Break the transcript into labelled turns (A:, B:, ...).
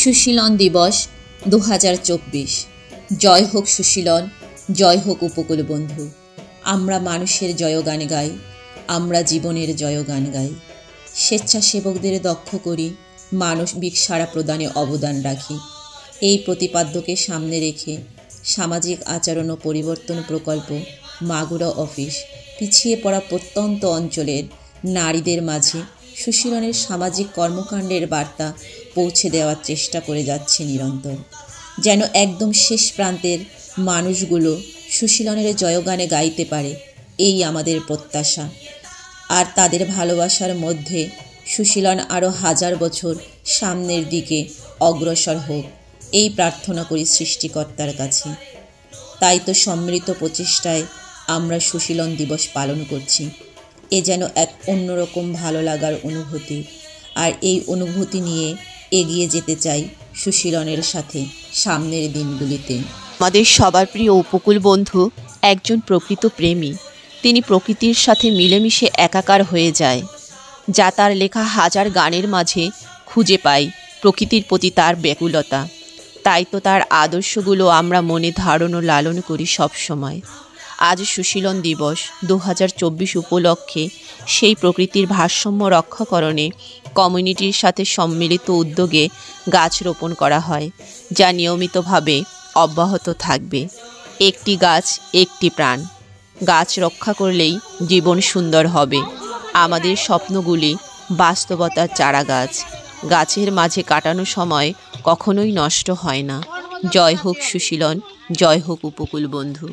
A: সুশীলন দিবস 2024। জয় হোক সুশীলন, জয় হোক উপকূল বন্ধু। আমরা মানুষের জয়গান গাই, আমরা জীবনের জয়গান গাই। স্বেচ্ছাসেবকদের দক্ষ করি, মানবিক সাড়া প্রদানে অবদান রাখি। এই প্রতিপাদ্যকে সামনে রেখে সামাজিক আচরণ ও পরিবর্তন প্রকল্প মাগুরা অফিস পিছিয়ে পড়া প্রত্যন্ত অঞ্চলের নারীদের মাঝে সুশীলনের সামাজিক কর্মকাণ্ডের বার্তা পৌঁছে দেওয়ার চেষ্টা করে যাচ্ছে নিরন্তর, যেন একদম শেষ প্রান্তের মানুষগুলো সুশীলনের জয়গানে গাইতে পারে, এই আমাদের প্রত্যাশা। আর তাদের ভালোবাসার মধ্যে সুশীলন আরও হাজার বছর সামনের দিকে অগ্রসর হোক, এই প্রার্থনা করি সৃষ্টিকর্তার কাছে। তাই তো সম্মিলিত প্রচেষ্টায় আমরা সুশীলন দিবস পালন করছি। এ যেন এক অন্যরকম ভালো লাগার অনুভূতি, আর এই অনুভূতি নিয়ে এগিয়ে যেতে চাই সুশীলনের সাথে সামনের দিনগুলিতে।
B: আমাদের সবার প্রিয় উপকূল বন্ধু একজন প্রকৃত প্রেমী। তিনি প্রকৃতির সাথে মিলেমিশে একাকার হয়ে যায়, যা তার লেখা হাজার গানের মাঝে খুঁজে পাই প্রকৃতির প্রতি তার ব্যাকুলতা। তাই তো তার আদর্শগুলো আমরা মনে ধারণ ও লালন করি সবসময়। আজ সুশীলন দিবস 2024 উপলক্ষে সেই প্রকৃতির ভারসাম্য রক্ষাকরণে কমিউনিটির সাথে সম্মিলিত উদ্যোগে গাছ রোপণ করা হয়, যা নিয়মিতভাবে অব্যাহত থাকবে। একটি গাছ একটি প্রাণ। গাছ রক্ষা করলেই জীবন সুন্দর হবে। আমাদের স্বপ্নগুলি বাস্তবতার চারা গাছ। গাছের মাঝে কাটানো সময় কখনোই নষ্ট হয় না। জয় হোক সুশীলন, জয় হোক উপকূল বন্ধু।